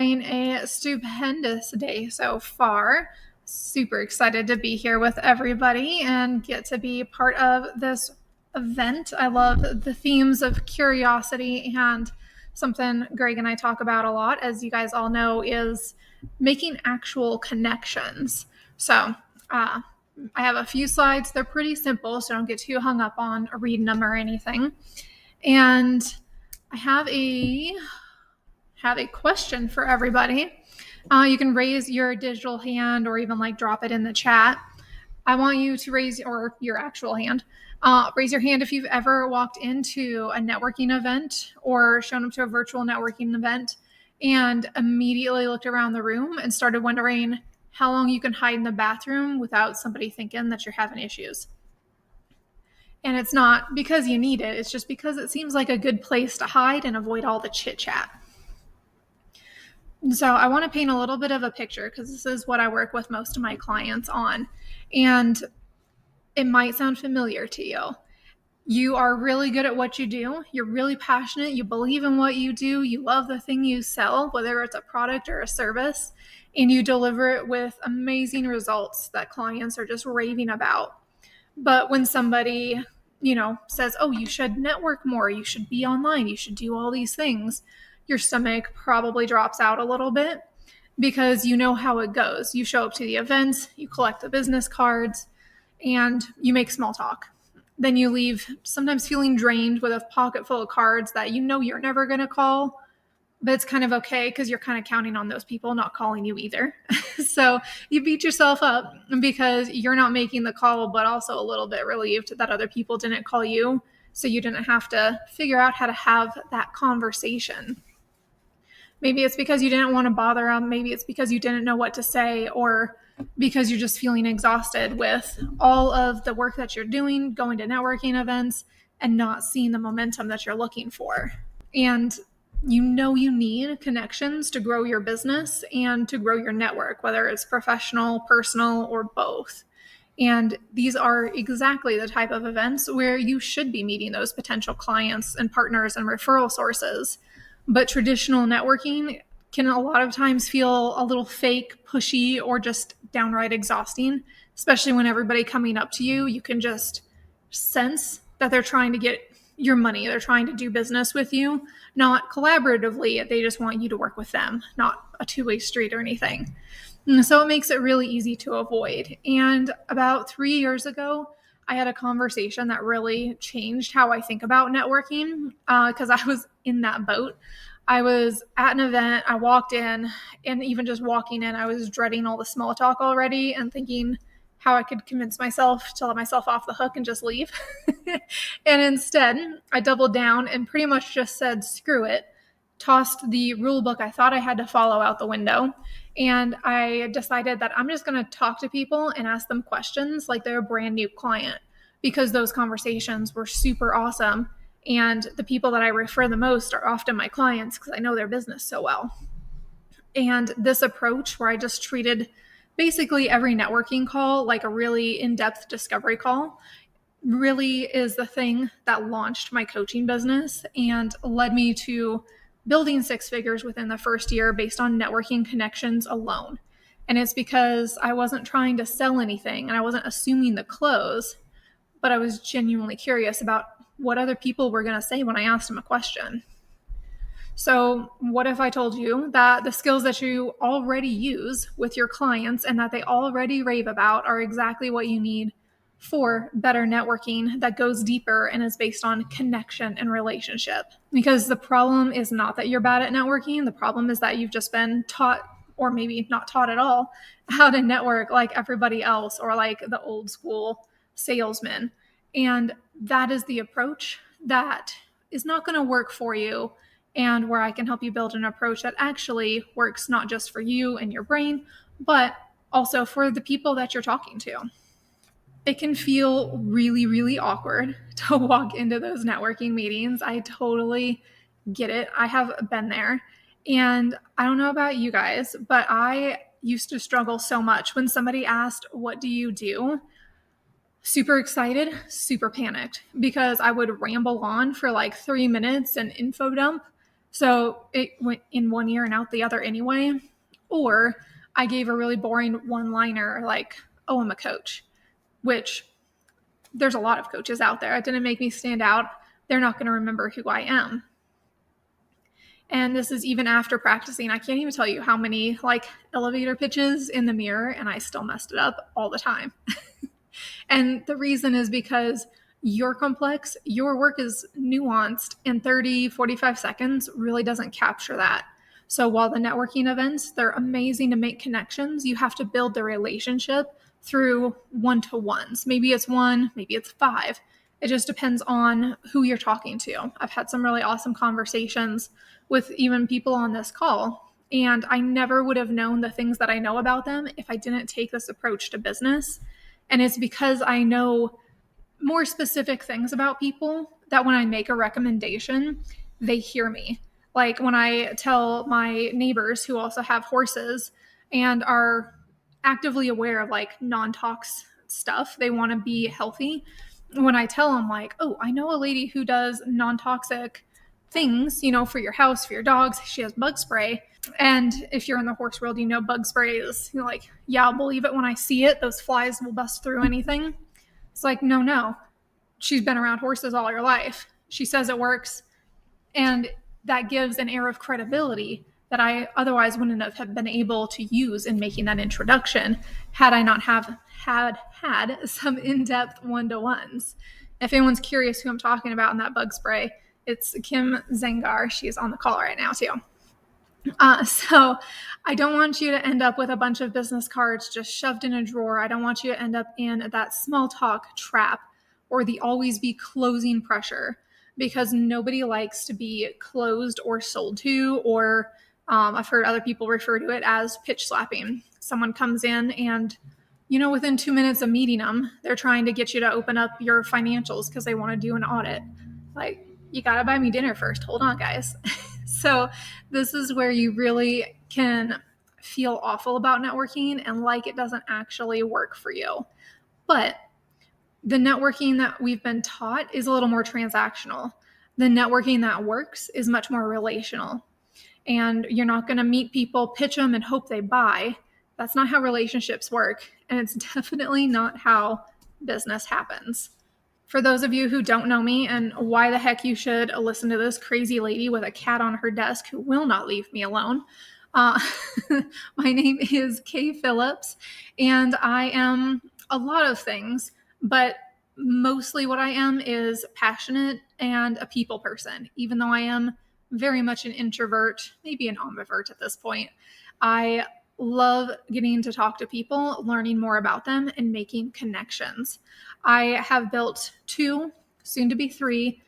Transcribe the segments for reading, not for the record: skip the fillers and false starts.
A stupendous day so far. Super excited to be here with everybody and get to be part of this event. I love the themes of curiosity, and something Greg and I talk about a lot, as you guys all know, is making actual connections. So, I have a few slides. They're pretty simple, so don't get too hung up on reading them or anything. And I have a question for everybody. You can raise your digital hand or even drop it in the chat. I want you to raise your actual hand. Raise your hand if you've ever walked into a networking event or shown up to a virtual networking event and immediately looked around the room and started wondering how long you can hide in the bathroom without somebody thinking that you're having issues. And it's not because you need it, it's just because it seems like a good place to hide and avoid all the chit chat. So I want to paint a little bit of a picture because this is what I work with most of my clients on. And it might sound familiar to you. You are really good at what you do. You're really passionate. You believe in what you do. You love the thing you sell, whether it's a product or a service, and you deliver it with amazing results that clients are just raving about. But when somebody, says, oh, you should network more, you should be online, you should do all these things, your stomach probably drops out a little bit because you know how it goes. You show up to the events, you collect the business cards, and you make small talk. Then you leave sometimes feeling drained with a pocket full of cards that you know you're never going to call, but it's kind of okay because you're kind of counting on those people not calling you either. So you beat yourself up because you're not making the call, but also a little bit relieved that other people didn't call you, so you didn't have to figure out how to have that conversation. Maybe it's because you didn't want to bother them. Maybe it's because you didn't know what to say, or because you're just feeling exhausted with all of the work that you're doing, going to networking events, and not seeing the momentum that you're looking for. And you need connections to grow your business and to grow your network, whether it's professional, personal, or both. And these are exactly the type of events where you should be meeting those potential clients and partners and referral sources. But traditional networking can a lot of times feel a little fake, pushy, or just downright exhausting, especially when everybody coming up to you, you can just sense that they're trying to get your money. They're trying to do business with you, not collaboratively. They just want you to work with them, not a two-way street or anything. And so it makes it really easy to avoid. And about 3 years ago, I had a conversation that really changed how I think about networking because I was in that boat. I was at an event, I walked in, and even just walking in, I was dreading all the small talk already and thinking how I could convince myself to let myself off the hook and just leave. And instead, I doubled down and pretty much just said, screw it, tossed the rule book I thought I had to follow out the window. And I decided that I'm just going to talk to people and ask them questions like they're a brand new client, because those conversations were super awesome. And the people that I refer the most are often my clients because I know their business so well. And this approach where I just treated basically every networking call like a really in-depth discovery call really is the thing that launched my coaching business and led me to building six figures within the first year based on networking connections alone. And it's because I wasn't trying to sell anything and I wasn't assuming the close, but I was genuinely curious about what other people were going to say when I asked them a question. So what if I told you that the skills that you already use with your clients and that they already rave about are exactly what you need for better networking that goes deeper and is based on connection and relationship? Because the problem is not that you're bad at networking. The problem is that you've just been taught, or maybe not taught at all, how to network like everybody else or like the old school salesman. And that is the approach that is not going to work for you, and where I can help you build an approach that actually works not just for you and your brain, but also for the people that you're talking to. It can feel really, really awkward to walk into those networking meetings. I totally get it. I have been there. And I don't know about you guys, but I used to struggle so much when somebody asked, what do you do? Super excited, super panicked, because I would ramble on for like 3 minutes and info dump So it went in one ear and out the other anyway. Or I gave a really boring one-liner like, oh, I'm a coach, which there's a lot of coaches out there. It didn't make me stand out. They're not going to remember who I am. And this is even after practicing. I can't even tell you how many like elevator pitches in the mirror, and I still messed it up all the time. And the reason is because you're complex, your work is nuanced, and 30, 45 seconds really doesn't capture that. So while the networking events, they're amazing to make connections, you have to build the relationship through one-to-ones. Maybe it's one, maybe it's five. It just depends on who you're talking to. I've had some really awesome conversations with even people on this call, and I never would have known the things that I know about them if I didn't take this approach to business. And it's because I know more specific things about people that when I make a recommendation, they hear me. Like when I tell my neighbors who also have horses and are actively aware of like non-tox stuff, they want to be healthy. When I tell them like, oh, I know a lady who does non-toxic things, for your house, for your dogs, she has bug spray. And if you're in the horse world, bug spray is, like, yeah, I'll believe it when I see it. Those flies will bust through anything. It's like, no. She's been around horses all her life. She says it works. And that gives an air of credibility that I otherwise wouldn't have been able to use in making that introduction had I not have had some in-depth one-to-ones. If anyone's curious who I'm talking about in that bug spray, it's Kim Zengar. She's on the call right now too. So I don't want you to end up with a bunch of business cards just shoved in a drawer. I don't want you to end up in that small talk trap or the always be closing pressure, because nobody likes to be closed or sold to, or I've heard other people refer to it as pitch slapping. Someone comes in and, within 2 minutes of meeting them, they're trying to get you to open up your financials because they want to do an audit. Like, you got to buy me dinner first. Hold on, guys. So this is where you really can feel awful about networking and like it doesn't actually work for you. But the networking that we've been taught is a little more transactional. The networking that works is much more relational. And you're not going to meet people, pitch them, and hope they buy. That's not how relationships work. And it's definitely not how business happens. For those of you who don't know me and why the heck you should listen to this crazy lady with a cat on her desk who will not leave me alone, my name is Kay Phillips, and I am a lot of things, but mostly what I am is passionate and a people person. Even though I am very much an introvert, maybe an ambivert at this point, I love getting to talk to people, learning more about them, and making connections. I have built 2, soon to be 3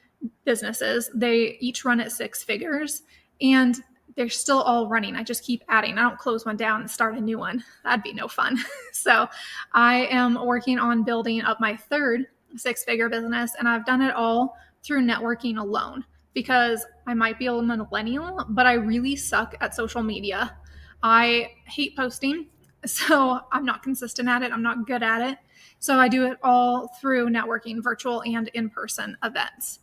businesses. They each run at 6 figures, and they're still all running. I just keep adding. I don't close one down and start a new one. That'd be no fun. So I am working on building up my 3rd 6-figure business, and I've done it all through networking alone, because I might be a millennial, but I really suck at social media. I hate posting, so I'm not consistent at it. I'm not good at it. So I do it all through networking, virtual and in-person events.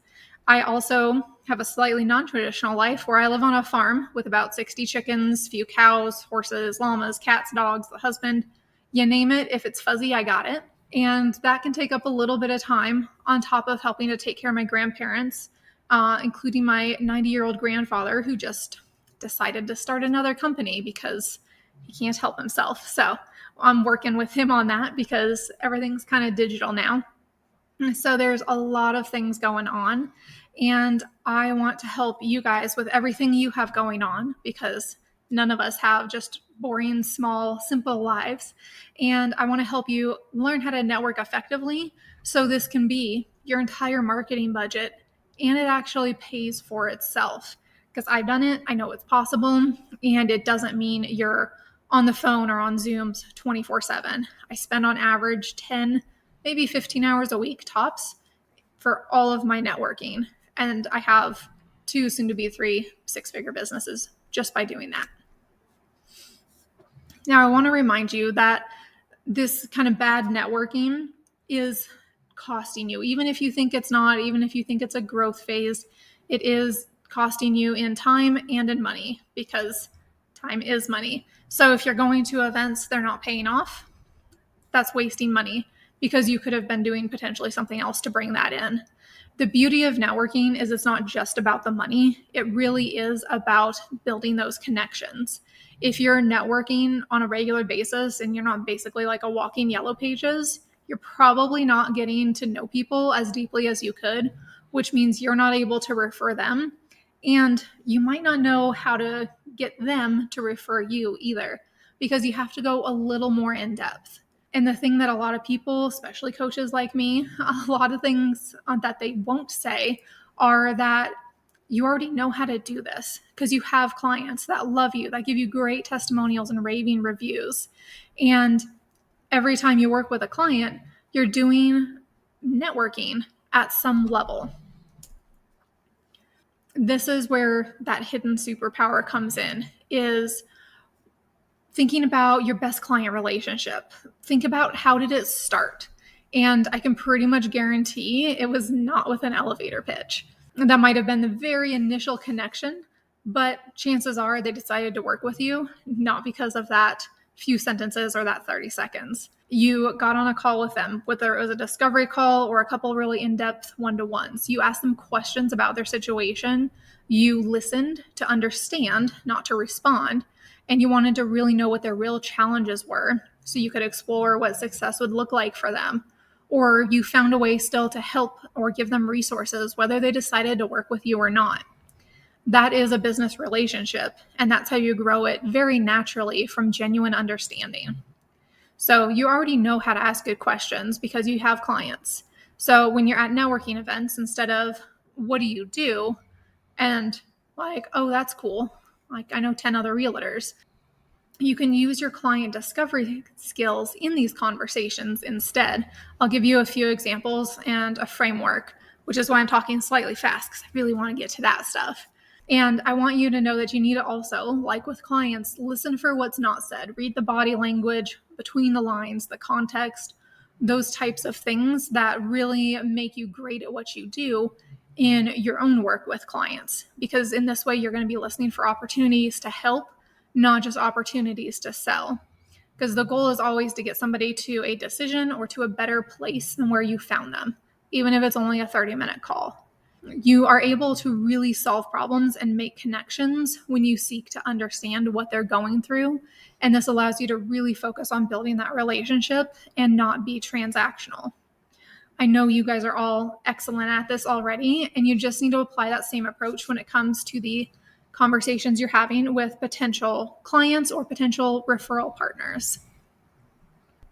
I also have a slightly non-traditional life where I live on a farm with about 60 chickens, few cows, horses, llamas, cats, dogs, the husband, you name it. If it's fuzzy, I got it. And that can take up a little bit of time on top of helping to take care of my grandparents, including my 90-year-old grandfather who just decided to start another company because he can't help himself. So I'm working with him on that because everything's kind of digital now. So there's a lot of things going on, and I want to help you guys with everything you have going on, because none of us have just boring, small, simple lives. And I want to help you learn how to network effectively so this can be your entire marketing budget and it actually pays for itself. Because I've done it, I know it's possible, and it doesn't mean you're on the phone or on Zooms 24/7. I spend on average 10, maybe 15 hours a week tops for all of my networking. And I have 2, soon to be 3 6-figure businesses just by doing that. Now, I want to remind you that this kind of bad networking is costing you. Even if you think it's not, even if you think it's a growth phase, it is costing you in time and in money, because time is money. So if you're going to events they're not paying off, that's wasting money, because you could have been doing potentially something else to bring that in. The beauty of networking is it's not just about the money. It really is about building those connections. If you're networking on a regular basis and you're not basically like a walking yellow pages, you're probably not getting to know people as deeply as you could, which means you're not able to refer them. And you might not know how to get them to refer you either, because you have to go a little more in depth. And the thing that a lot of people, especially coaches like me, a lot of things that they won't say are that you already know how to do this because you have clients that love you, that give you great testimonials and raving reviews. And every time you work with a client, you're doing networking at some level. This is where that hidden superpower comes in, is thinking about your best client relationship. Think about, how did it start? And I can pretty much guarantee it was not with an elevator pitch. That might have been the very initial connection, but chances are they decided to work with you not because of that few sentences or that 30 seconds. You got on a call with them, whether it was a discovery call or a couple really in-depth one-to-ones. You asked them questions about their situation. You listened to understand, not to respond. And you wanted to really know what their real challenges were so you could explore what success would look like for them. Or you found a way still to help or give them resources, whether they decided to work with you or not. That is a business relationship, and that's how you grow it very naturally from genuine understanding. So you already know how to ask good questions because you have clients. So when you're at networking events, instead of what do you do, and like, oh, that's cool, like I know 10 other realtors, you can use your client discovery skills in these conversations instead. I'll give you a few examples and a framework, which is why I'm talking slightly fast, because I really want to get to that stuff. And I want you to know that you need to also, like with clients, listen for what's not said. Read the body language, between the lines, the context, those types of things that really make you great at what you do in your own work with clients. Because in this way, you're going to be listening for opportunities to help, not just opportunities to sell. Because the goal is always to get somebody to a decision or to a better place than where you found them, even if it's only a 30-minute call. You are able to really solve problems and make connections when you seek to understand what they're going through. And this allows you to really focus on building that relationship and not be transactional. I know you guys are all excellent at this already, and you just need to apply that same approach when it comes to the conversations you're having with potential clients or potential referral partners.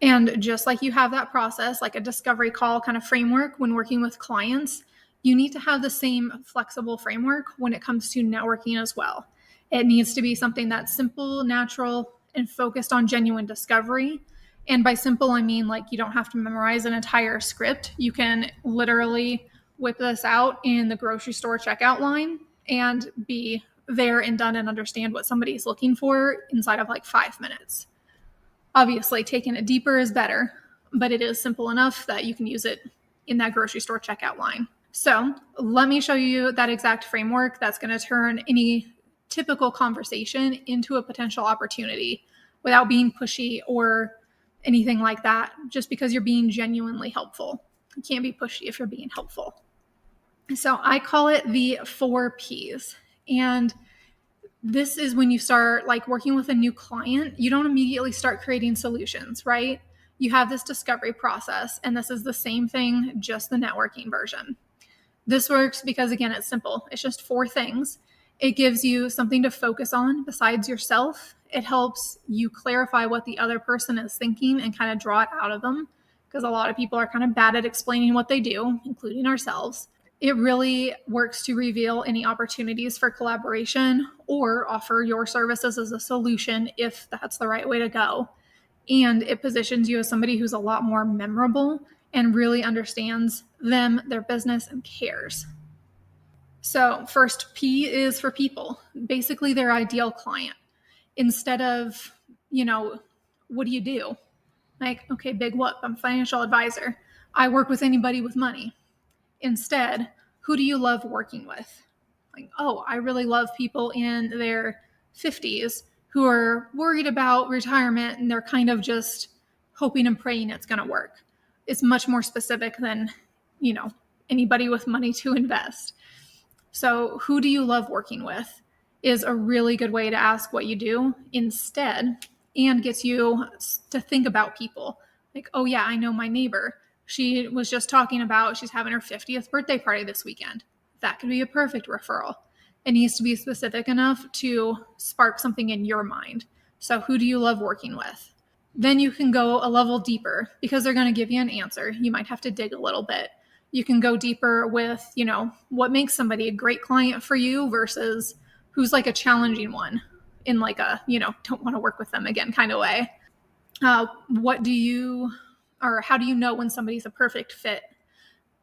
And just like you have that process, like a discovery call kind of framework when working with clients, you need to have the same flexible framework when it comes to networking as well. It needs to be something that's simple, natural, and focused on genuine discovery. And by simple, I mean like you don't have to memorize an entire script. You can literally whip this out in the grocery store checkout line and be there and done and understand what somebody's looking for inside of like 5 minutes. Obviously, taking it deeper is better, but it is simple enough that you can use it in that grocery store checkout line. So let me show you that exact framework that's going to turn any typical conversation into a potential opportunity without being pushy or anything like that, just because you're being genuinely helpful. You can't be pushy if you're being helpful. So I call it the 4 Ps. And this is when you start like working with a new client, you don't immediately start creating solutions, right? You have this discovery process, and this is the same thing, just the networking version. This works because, again, it's simple. It's just 4 things. It gives you something to focus on besides yourself. It helps you clarify what the other person is thinking and kind of draw it out of them, because a lot of people are kind of bad at explaining what they do, including ourselves. It really works to reveal any opportunities for collaboration or offer your services as a solution if that's the right way to go. And it positions you as somebody who's a lot more memorable and really understands them, their business, and cares. So first P is for people, basically their ideal client. Instead of, what do you do? Like, okay, big whoop, I'm a financial advisor. I work with anybody with money. Instead, who do you love working with? Like, oh, I really love people in their 50s who are worried about retirement and they're kind of just hoping and praying it's going to work. It's much more specific than, anybody with money to invest. So, who do you love working with is a really good way to ask what you do instead, and gets you to think about people. Like, oh, yeah, I know my neighbor. She was just talking about she's having her 50th birthday party this weekend. That could be a perfect referral. It needs to be specific enough to spark something in your mind. So, who do you love working with? Then you can go a level deeper because they're going to give you an answer. You might have to dig a little bit. You can go deeper with, what makes somebody a great client for you versus who's like a challenging one in like a, don't want to work with them again kind of way. What do you, or how do you know when somebody's a perfect fit?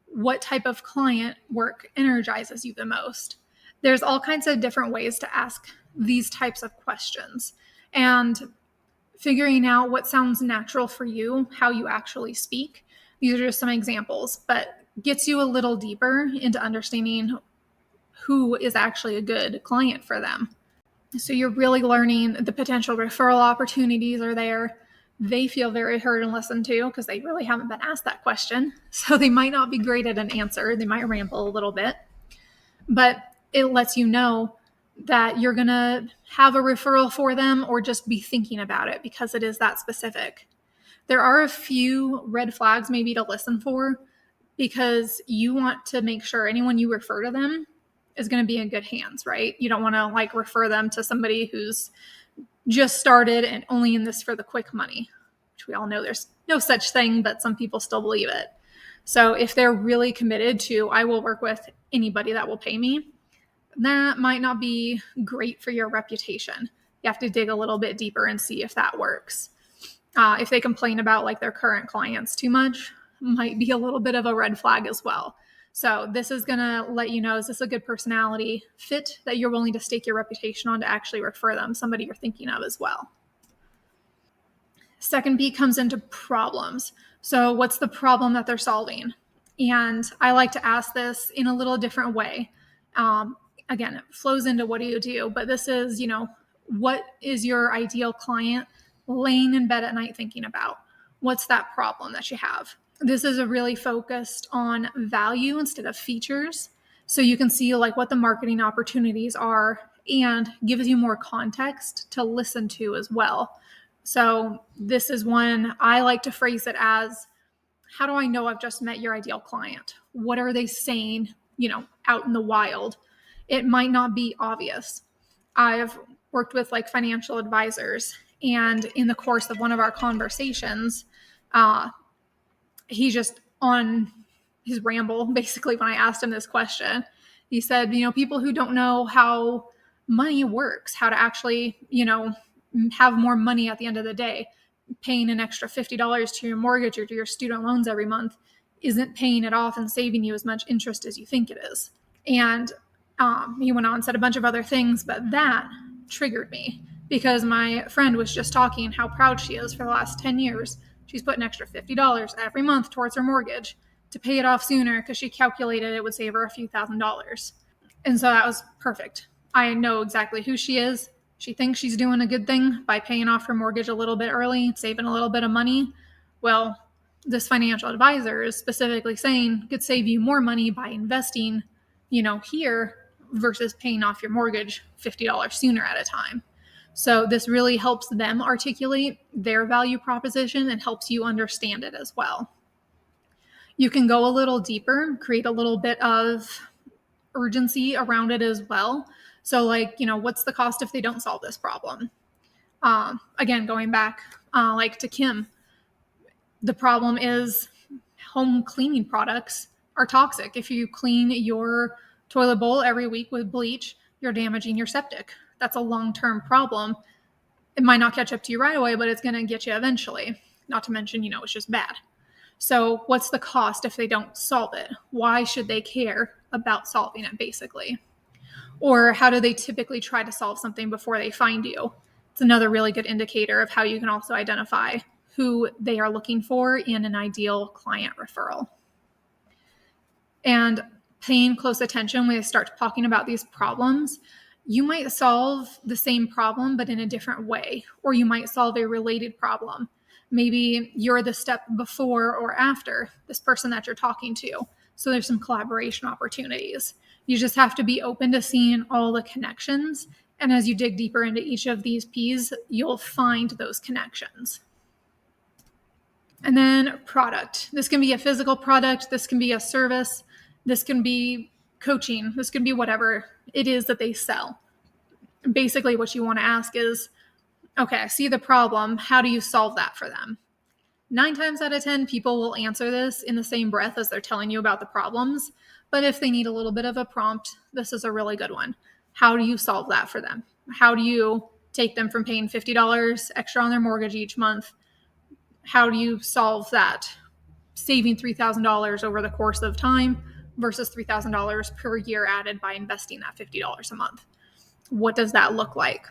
What type of client work energizes you the most? There's all kinds of different ways to ask these types of questions. And figuring out what sounds natural for you, how you actually speak. These are just some examples, but gets you a little deeper into understanding who is actually a good client for them. So you're really learning the potential referral opportunities are there. They feel very heard and listened to because they really haven't been asked that question. So they might not be great at an answer. They might ramble a little bit, but it lets you know that you're going to have a referral for them or just be thinking about it because it is that specific. There are a few red flags maybe to listen for because you want to make sure anyone you refer to them is going to be in good hands, right? You don't want to like refer them to somebody who's just started and only in this for the quick money, which we all know there's no such thing, but some people still believe it. So if they're really committed to, I will work with anybody that will pay me, that might not be great for your reputation. You have to dig a little bit deeper and see if that works. If they complain about like their current clients too much, might be a little bit of a red flag as well. So this is going to let you know, is this a good personality fit that you're willing to stake your reputation on to actually refer them, somebody you're thinking of as well. Second B comes into problems. So what's the problem that they're solving? And I like to ask this in a little different way. Again, it flows into what do you do, but this is, what is your ideal client laying in bed at night thinking about? What's that problem that you have? This is a really focused on value instead of features. So you can see like what the marketing opportunities are and gives you more context to listen to as well. So this is one I like to phrase it as, how do I know I've just met your ideal client? What are they saying, out in the wild? It might not be obvious. I've worked with like financial advisors, and in the course of one of our conversations, he just on his ramble, basically, when I asked him this question, he said, people who don't know how money works, how to actually, have more money at the end of the day, paying an extra $50 to your mortgage or to your student loans every month isn't paying it off and saving you as much interest as you think it is. And he went on and said a bunch of other things, but that triggered me because my friend was just talking how proud she is for the last 10 years. She's put an extra $50 every month towards her mortgage to pay it off sooner because she calculated it would save her a few $1,000s. And so that was perfect. I know exactly who she is. She thinks she's doing a good thing by paying off her mortgage a little bit early, saving a little bit of money. Well, this financial advisor is specifically saying could save you more money by investing, here versus paying off your mortgage $50 sooner at a time. So this really helps them articulate their value proposition and helps you understand it as well. You can go a little deeper, create a little bit of urgency around it as well. So like, what's the cost if they don't solve this problem? Again, going back like to Kim, the problem is home cleaning products are toxic. If you clean your toilet bowl every week with bleach, you're damaging your septic. That's a long-term problem. It might not catch up to you right away, but it's going to get you eventually. Not to mention, it's just bad. So what's the cost if they don't solve it? Why should they care about solving it, basically? Or how do they typically try to solve something before they find you? It's another really good indicator of how you can also identify who they are looking for in an ideal client referral. And paying close attention when they start talking about these problems, you might solve the same problem, but in a different way, or you might solve a related problem. Maybe you're the step before or after this person that you're talking to. So there's some collaboration opportunities. You just have to be open to seeing all the connections. And as you dig deeper into each of these P's, you'll find those connections. And then product. This can be a physical product. This can be a service. This can be coaching. This can be whatever it is that they sell. Basically, what you want to ask is, okay, I see the problem. How do you solve that for them? 9 times out of 10, people will answer this in the same breath as they're telling you about the problems. But if they need a little bit of a prompt, this is a really good one. How do you solve that for them? How do you take them from paying $50 extra on their mortgage each month? How do you solve that? Saving $3,000 over the course of time versus $3,000 per year added by investing that $50 a month. What does that look like?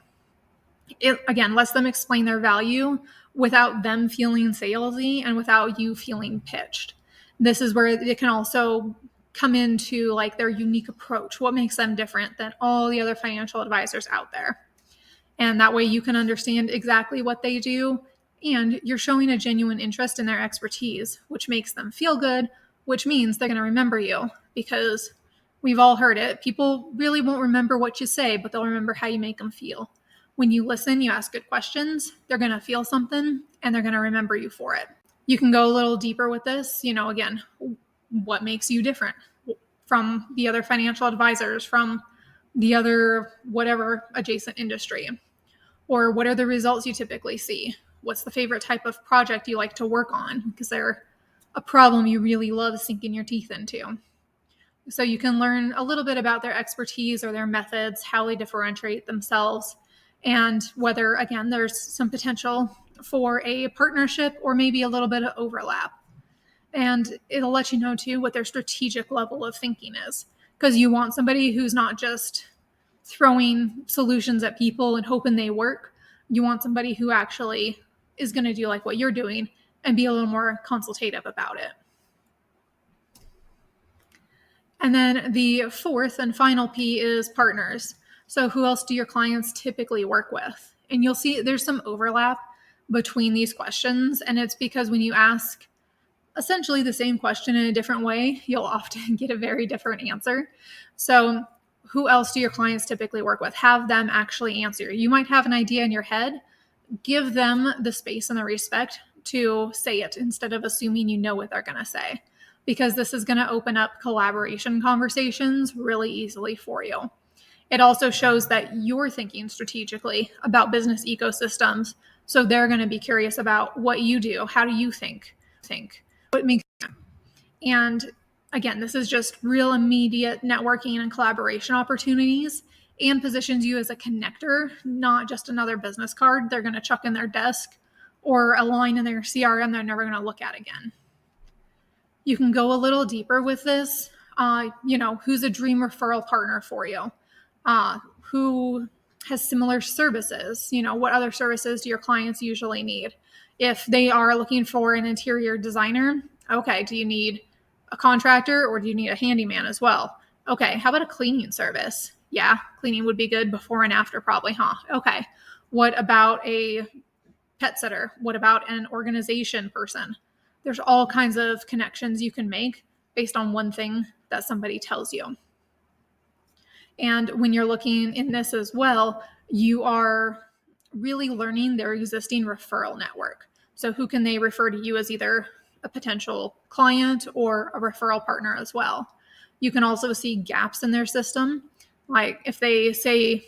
It, again, lets them explain their value without them feeling salesy and without you feeling pitched. This is where it can also come into like their unique approach. What makes them different than all the other financial advisors out there? And that way you can understand exactly what they do, and you're showing a genuine interest in their expertise, which makes them feel good, which means they're going to remember you, because we've all heard it. People really won't remember what you say, but they'll remember how you make them feel. When you listen, you ask good questions, they're going to feel something and they're going to remember you for it. You can go a little deeper with this. Again, what makes you different from the other financial advisors, from the other whatever adjacent industry? Or what are the results you typically see? What's the favorite type of project you like to work on? Because they're a problem you really love sinking your teeth into. So you can learn a little bit about their expertise or their methods, how they differentiate themselves, and whether, again, there's some potential for a partnership or maybe a little bit of overlap. And it'll let you know, too, what their strategic level of thinking is. Because you want somebody who's not just throwing solutions at people and hoping they work. You want somebody who actually is going to do like what you're doing and be a little more consultative about it. And then the fourth and final P is partners. So who else do your clients typically work with? And you'll see there's some overlap between these questions. And it's because when you ask essentially the same question in a different way, you'll often get a very different answer. So who else do your clients typically work with? Have them actually answer. You might have an idea in your head. Give them the space and the respect to say it instead of assuming you know what they're going to say, because this is going to open up collaboration conversations really easily for you. It also shows that you're thinking strategically about business ecosystems. So they're going to be curious about what you do. How do you think? What makes sense? And again, this is just real immediate networking and collaboration opportunities, and positions you as a connector, not just another business card they're going to chuck in their desk or a line in their CRM they're never going to look at again. You can go a little deeper with this. Who's a dream referral partner for you? Who has similar services? What other services do your clients usually need? If they are looking for an interior designer, okay, do you need a contractor or do you need a handyman as well? Okay, how about a cleaning service? Yeah, cleaning would be good before and after probably, huh? Okay, what about a pet sitter? What about an organization person? There's all kinds of connections you can make based on one thing that somebody tells you. And when you're looking in this as well, you are really learning their existing referral network. So who can they refer to you as either a potential client or a referral partner as well? You can also see gaps in their system. Like if they say,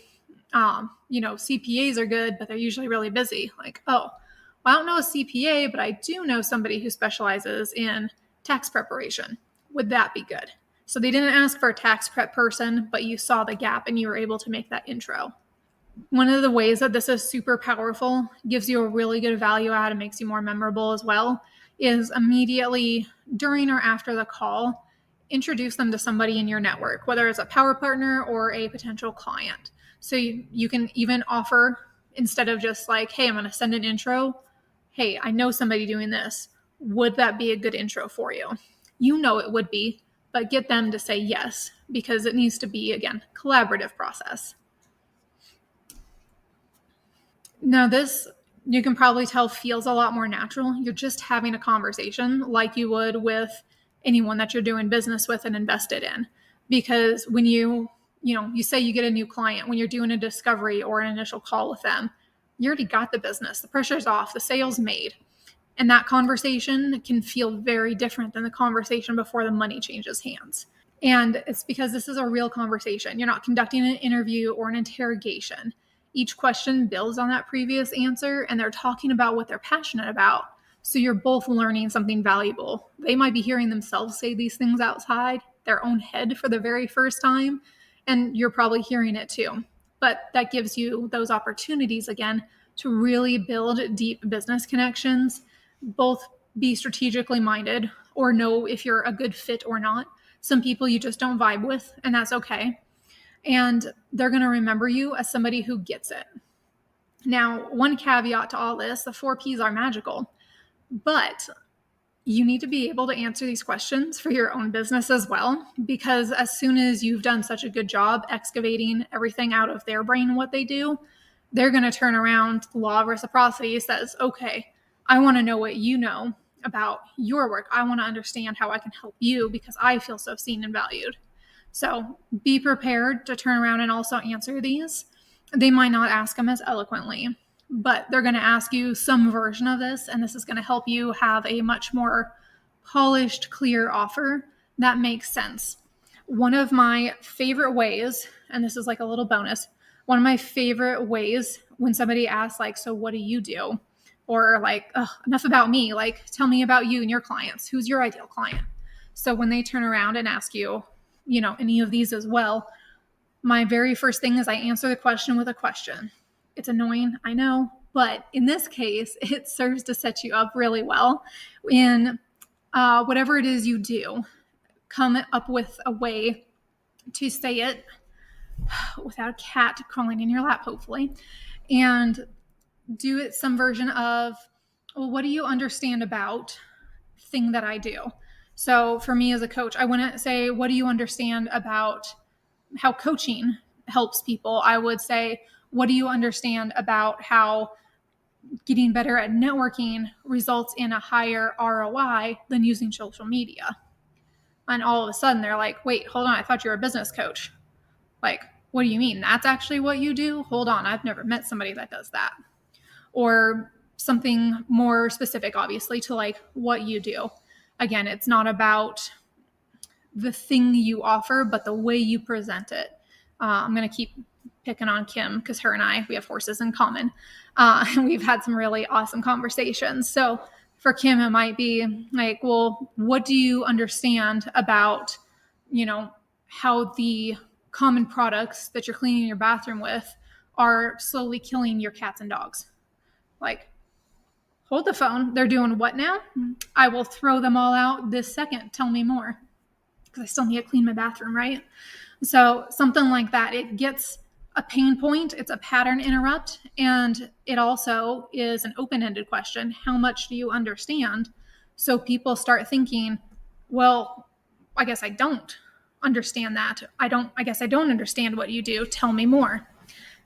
CPAs are good, but they're usually really busy. Like, well, I don't know a CPA, but I do know somebody who specializes in tax preparation. Would that be good? So they didn't ask for a tax prep person, but you saw the gap and you were able to make that intro. One of the ways that this is super powerful, gives you a really good value add and makes you more memorable as well, is immediately during or after the call, introduce them to somebody in your network, whether it's a power partner or a potential client. So you can even offer, instead of just like, hey, I'm going to send an intro. Hey, I know somebody doing this. Would that be a good intro for you? You know it would be, but get them to say yes, because it needs to be, again, collaborative process. Now, this, you can probably tell, feels a lot more natural. You're just having a conversation like you would with anyone that you're doing business with and invested in. Because when you say you get a new client, when you're doing a discovery or an initial call with them, you already got the business. The pressure's off, the sale's made. And that conversation can feel very different than the conversation before the money changes hands. And it's because this is a real conversation. You're not conducting an interview or an interrogation. Each question builds on that previous answer, and they're talking about what they're passionate about. So you're both learning something valuable. They might be hearing themselves say these things outside their own head for the very first time, and you're probably hearing it too. But that gives you those opportunities again to really build deep business connections, both be strategically minded or know if you're a good fit or not. Some people you just don't vibe with, and that's okay. And they're going to remember you as somebody who gets it. Now, one caveat to all this, the 4 Ps are magical, but you need to be able to answer these questions for your own business as well, because as soon as you've done such a good job excavating everything out of their brain, what they do, they're going to turn around. The law of reciprocity says, okay, I want to know what you know about your work. I want to understand how I can help you because I feel so seen and valued. So be prepared to turn around and also answer these. They might not ask them as eloquently, but they're going to ask you some version of this, and this is going to help you have a much more polished, clear offer that makes sense. One of my favorite ways, and this is like a little bonus, one of my favorite ways when somebody asks, like, so what do you do? Or like, enough about me, like, tell me about you and your clients. Who's your ideal client? So when they turn around and ask you, any of these as well, my very first thing is I answer the question with a question. It's annoying, I know, but in this case, it serves to set you up really well in whatever it is you do. Come up with a way to say it without a cat crawling in your lap, hopefully, and do it some version of, well, what do you understand about thing that I do? So for me as a coach, I wouldn't say, what do you understand about how coaching helps people? I would say, what do you understand about how getting better at networking results in a higher ROI than using social media? And all of a sudden they're like, wait, hold on, I thought you were a business coach. Like, what do you mean? That's actually what you do? Hold on, I've never met somebody that does that. Or something more specific, obviously, to like what you do. Again, it's not about the thing you offer, but the way you present it. I'm going to keep picking on Kim because her and I, we have horses in common. And we've had some really awesome conversations. So for Kim, it might be like, well, what do you understand about, how the common products that you're cleaning your bathroom with are slowly killing your cats and dogs? Like, hold the phone. They're doing what now? I will throw them all out this second. Tell me more. Because I still need to clean my bathroom, right? So something like that. It gets a pain point. It's a pattern interrupt. And it also is an open-ended question. How much do you understand? So people start thinking, well, I guess I don't understand that. I guess I don't understand what you do. Tell me more.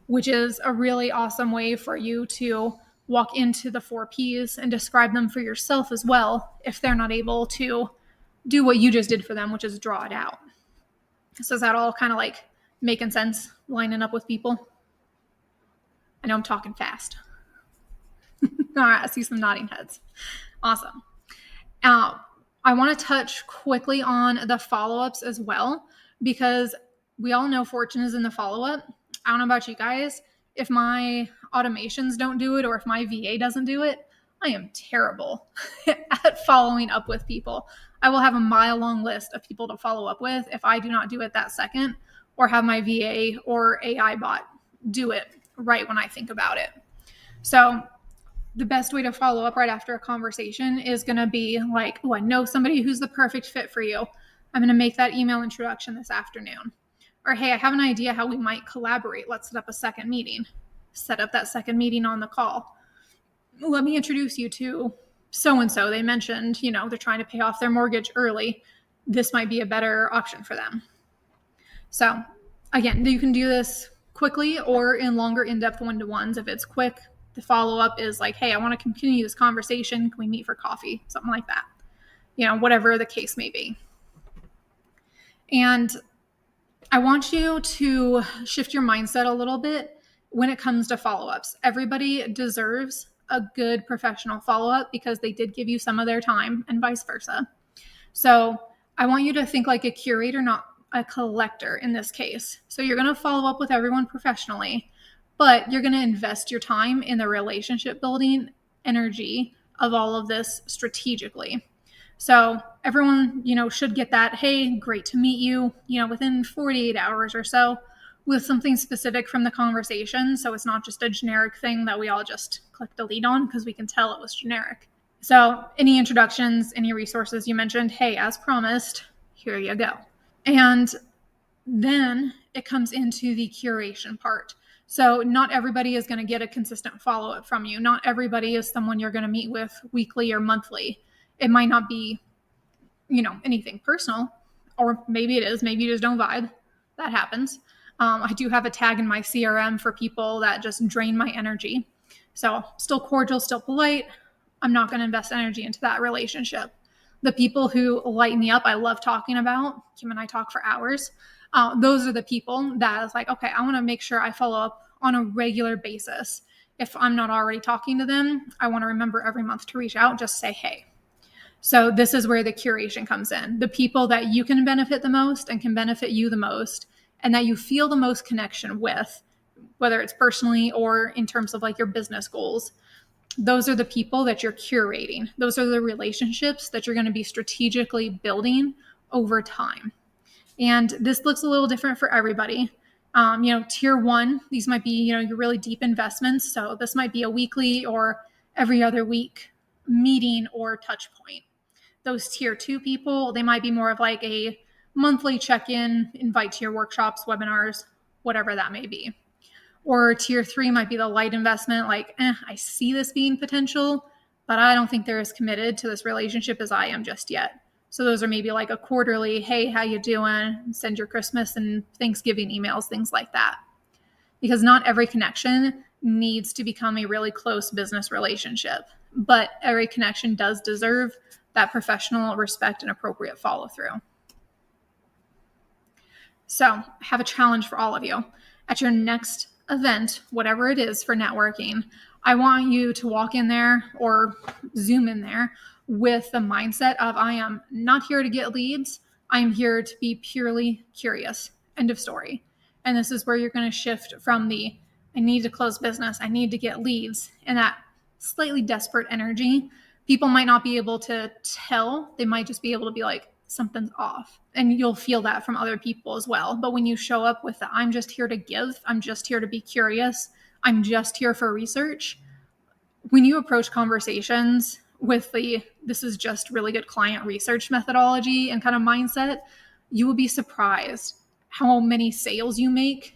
Which is a really awesome way for you to walk into the 4 Ps and describe them for yourself as well if they're not able to do what you just did for them, which is draw it out. So is that all kind of like making sense, lining up with people? I know I'm talking fast. All right, I see some nodding heads. Awesome. I want to touch quickly on the follow-ups as well, because we all know fortune is in the follow-up. I don't know about you guys. If my automations don't do it or if my VA doesn't do it, I am terrible at following up with people. I will have a mile-long list of people to follow up with if I do not do it that second, or have my VA or AI bot do it right when I think about it. So the best way to follow up right after a conversation is going to be like, oh, I know somebody who's the perfect fit for you. I'm going to make that email introduction this afternoon. Or, hey, I have an idea how we might collaborate. Let's set up a second meeting. Set up that second meeting on the call. Let me introduce you to so-and-so. They mentioned, they're trying to pay off their mortgage early. this might be a better option for them. So again, you can do this quickly or in longer in-depth one-to-ones. If it's quick, the follow-up is like, hey, I want to continue this conversation. Can we meet for coffee? Something like that. Whatever the case may be. And I want you to shift your mindset a little bit when it comes to follow-ups. Everybody deserves a good professional follow-up because they did give you some of their time and vice versa. So I want you to think like a curator, not a collector in this case. So you're going to follow up with everyone professionally, but you're going to invest your time in the relationship building energy of all of this strategically. So everyone, should get that, hey, great to meet you, within 48 hours or so with something specific from the conversation. So it's not just a generic thing that we all just click delete on because we can tell it was generic. So any introductions, any resources you mentioned, hey, as promised, here you go. And then it comes into the curation part. So not everybody is going to get a consistent follow-up from you. Not everybody is someone you're going to meet with weekly or monthly. It might not be, anything personal, or maybe it is. Maybe you just don't vibe. That happens. I do have a tag in my CRM for people that just drain my energy. So still cordial, still polite. I'm not going to invest energy into that relationship. The people who light me up, I love talking about. Kim and I talk for hours. Those are the people that is like, okay, I want to make sure I follow up on a regular basis. If I'm not already talking to them, I want to remember every month to reach out, just say, hey. So this is where the curation comes in. The people that you can benefit the most and can benefit you the most, and that you feel the most connection with, whether it's personally or in terms of like your business goals. Those are the people that you're curating. Those are the relationships that you're going to be strategically building over time. And this looks a little different for everybody. Tier 1, these might be, your really deep investments. So this might be a weekly or every other week meeting or touch point. Those tier 2 people, they might be more of like a monthly check-in, invite to your workshops, webinars, whatever that may be. Or tier 3 might be the light investment, like, I see this being potential, but I don't think they're as committed to this relationship as I am just yet. So those are maybe like a quarterly, hey, how you doing? Send your Christmas and Thanksgiving emails, things like that. Because not every connection needs to become a really close business relationship, but every connection does deserve that professional respect and appropriate follow through. So I have a challenge for all of you. At your next event, whatever it is for networking, I want you to walk in there or Zoom in there with the mindset of, I am not here to get leads. I'm here to be purely curious. End of story. And this is where you're going to shift from the, I need to close business, I need to get leads, and that slightly desperate energy. People might not be able to tell. They might just be able to be like, something's off. And you'll feel that from other people as well. But when you show up with the, I'm just here to give, I'm just here to be curious, I'm just here for research. When you approach conversations with the, this is just really good client research methodology and kind of mindset, you will be surprised how many sales you make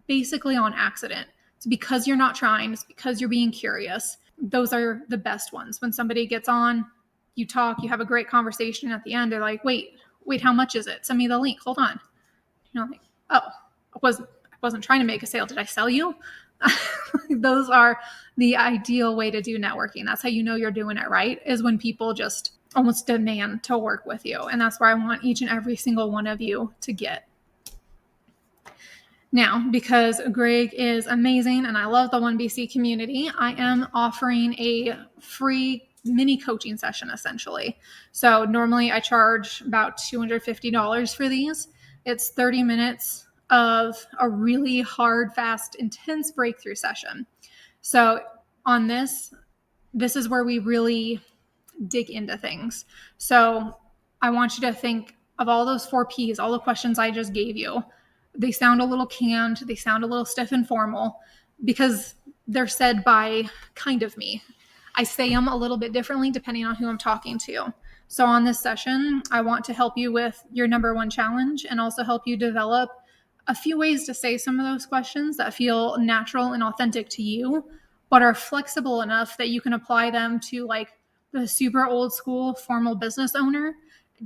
basically on accident. It's because you're not trying, it's because you're being curious. Those are the best ones. When somebody gets on, you talk, you have a great conversation. At the end, they're like, wait, how much is it? Send me the link. Hold on. Like, oh, I wasn't trying to make a sale. Did I sell you? Those are the ideal way to do networking. That's how you know you're doing it right, is when people just almost demand to work with you. And that's where I want each and every single one of you to get. Now, because Greg is amazing and I love the 1BC community, I am offering a free mini coaching session essentially. So normally I charge about $250 for these. It's 30 minutes of a really hard, fast, intense breakthrough session. So on this is where we really dig into things. So I want you to think of all those 4 Ps, all the questions I just gave you. They sound a little canned, they sound a little stiff and formal because they're said by kind of me. I say them a little bit differently depending on who I'm talking to. So on this session, I want to help you with your number 1 challenge and also help you develop a few ways to say some of those questions that feel natural and authentic to you, but are flexible enough that you can apply them to like the super old school formal business owner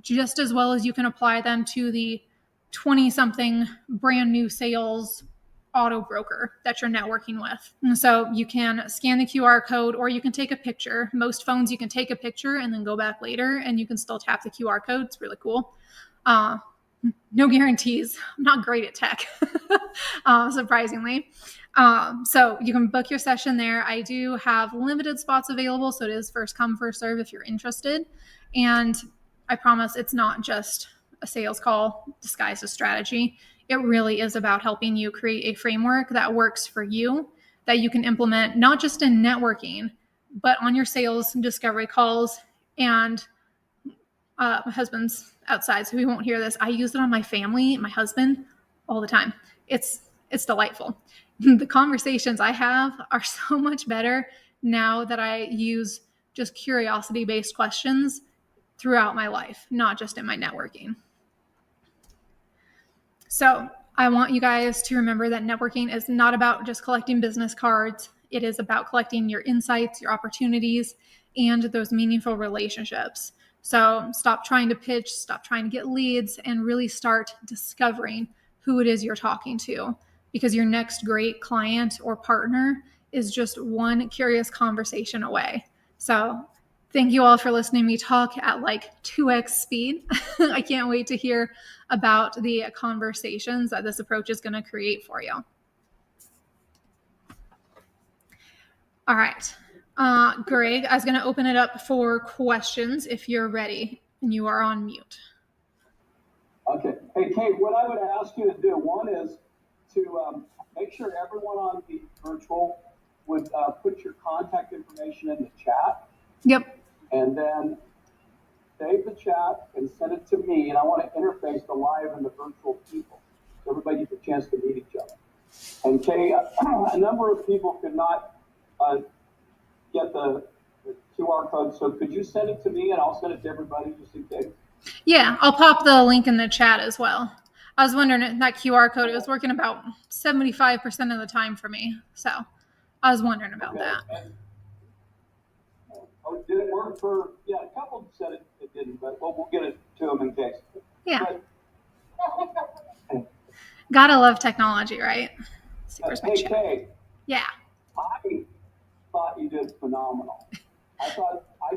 just as well as you can apply them to the 20-something brand new sales auto broker that you're networking with. And so you can scan the QR code or you can take a picture. Most phones, you can take a picture and then go back later and you can still tap the QR code. It's really cool. No guarantees. I'm not great at tech, surprisingly. So you can book your session there. I do have limited spots available, so it is first come, first serve if you're interested. And I promise it's not just a sales call disguised as strategy. It really is about helping you create a framework that works for you, that you can implement not just in networking, but on your sales and discovery calls. And my husband's outside, so he won't hear this. I use it on my family, my husband, all the time. It's delightful. The conversations I have are so much better now that I use just curiosity-based questions throughout my life, not just in my networking. So I want you guys to remember that networking is not about just collecting business cards. It is about collecting your insights, your opportunities, and those meaningful relationships. So stop trying to pitch, stop trying to get leads, and really start discovering who it is you're talking to, because your next great client or partner is just one curious conversation away. So thank you all for listening to me talk at like 2x speed. I can't wait to hear about the conversations that this approach is going to create for you. All right. Greg, I was going to open it up for questions if you're ready and you are on mute. Okay. Hey, Kate, what I would ask you to do, one is to make sure everyone on the virtual would put your contact information in the chat. Yep. And then save the chat and send it to me. And I want to interface the live and the virtual people, so everybody gets a chance to meet each other. And Kate, a number of people could not get the QR code. So could you send it to me and I'll send it to everybody just in case? Yeah, I'll pop the link in the chat as well. I was wondering if that QR code, it was working about 75% of the time for me. So I was wondering about that. It didn't work for, a couple said it didn't, but we'll get it to them in case. Yeah. Gotta love technology, right? Hey, Kay. Yeah. I thought you did phenomenal. I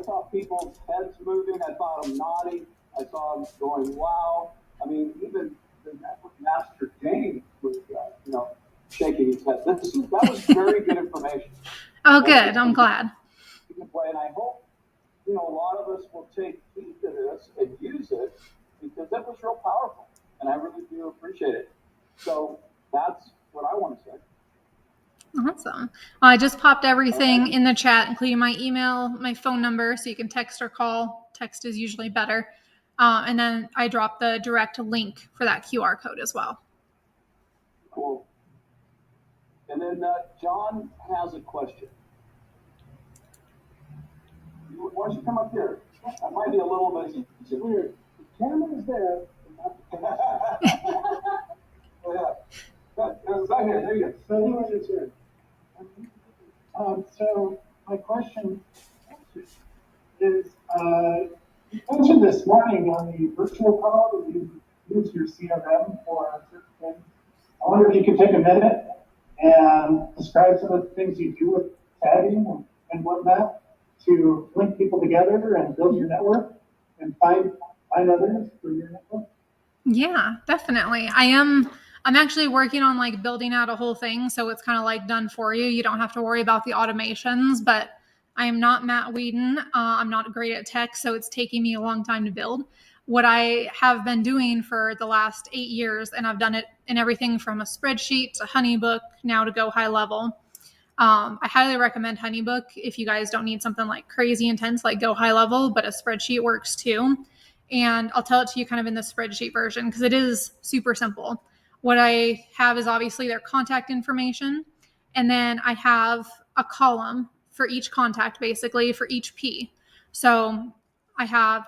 saw people's heads moving. I saw them nodding. I saw them going, wow. I mean, even the network master James was, shaking his head. That was very good information. Oh, good. I'm glad. And I hope, a lot of us will take heed to this and use it, because that was real powerful. And I really do appreciate it. So that's what I want to say. Awesome. Well, I just popped everything in the chat, including my email, my phone number, so you can text or call. Text is usually better. And then I dropped the direct link for that QR code as well. Cool. And then John has a question. Why don't you come up here? That might be a little bit weird. The camera's there. There you go. So my question is, you mentioned this morning on the virtual call that you use your CRM for certain things. I wonder if you could take a minute and describe some of the things you do with tagging and whatnot to link people together and build your network and find others for your network. Yeah, definitely. I'm actually working on like building out a whole thing, so it's kind of like done for you. You don't have to worry about the automations, but I am not Matt Whedon. I'm not great at tech, so it's taking me a long time to build. What I have been doing for the last 8 years, and I've done it in everything from a spreadsheet to HoneyBook, now to go high level. I highly recommend HoneyBook if you guys don't need something like crazy intense, like go high level, but a spreadsheet works too. And I'll tell it to you kind of in the spreadsheet version because it is super simple. What I have is obviously their contact information. And then I have a column for each contact, basically for each P. So I have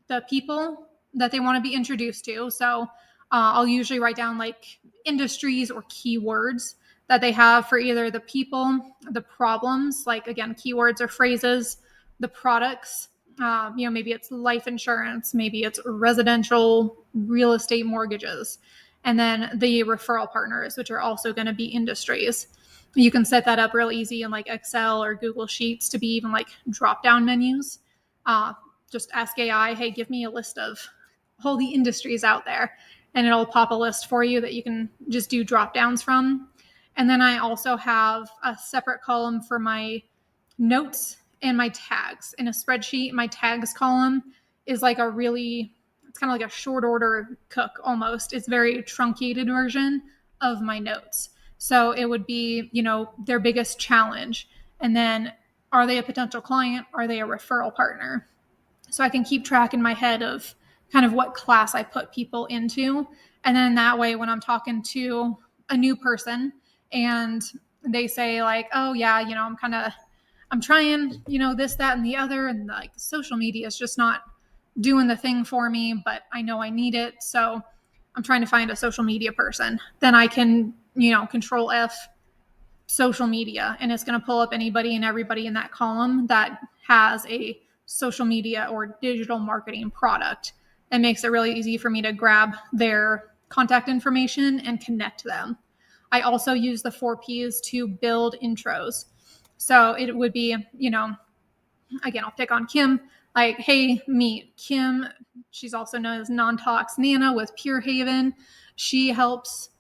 the people that they want to be introduced to. So I'll usually write down like industries or keywords that they have for either the people, the problems, like again, keywords or phrases, the products, Maybe it's life insurance, maybe it's residential real estate mortgages, and then the referral partners, which are also going to be industries. You can set that up real easy in like Excel or Google Sheets to be even like drop down menus. Uh, just ask AI, hey, give me a list of all the industries out there, and it'll pop a list for you that you can just do drop downs from. And then I also have a separate column for my notes and my tags in a spreadsheet. My tags column is like it's kind of like a short order cook almost. It's very truncated version of my notes. So it would be, their biggest challenge. And then are they a potential client? Are they a referral partner? So I can keep track in my head of kind of what class I put people into. And then that way, when I'm talking to a new person and they say, like, oh, yeah, I'm trying, this, that, and the other. And like social media is just not doing the thing for me, but I know I need it. So I'm trying to find a social media person. Then I can, control F social media, and it's going to pull up anybody and everybody in that column that has a social media or digital marketing product. It makes it really easy for me to grab their contact information and connect them. I also use the 4Ps to build intros. So it would be, again, I'll pick on Kim, like, hey, meet Kim. She's also known as Non-Tox Nana with Pure Haven. She helps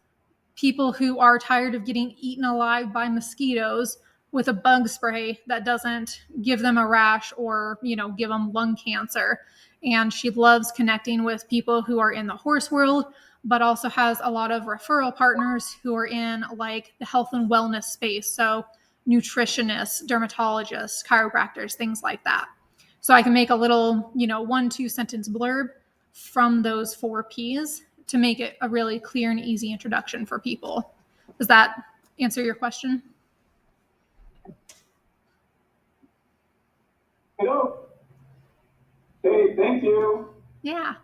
people who are tired of getting eaten alive by mosquitoes with a bug spray that doesn't give them a rash or, give them lung cancer. And she loves connecting with people who are in the horse world, but also has a lot of referral partners who are in like the health and wellness space. So nutritionists, dermatologists, chiropractors, things like that. So I can make a little, 1-2 sentence blurb from those 4Ps to make it a really clear and easy introduction for people. Does that answer your question? Hello. Hey, thank you. Yeah.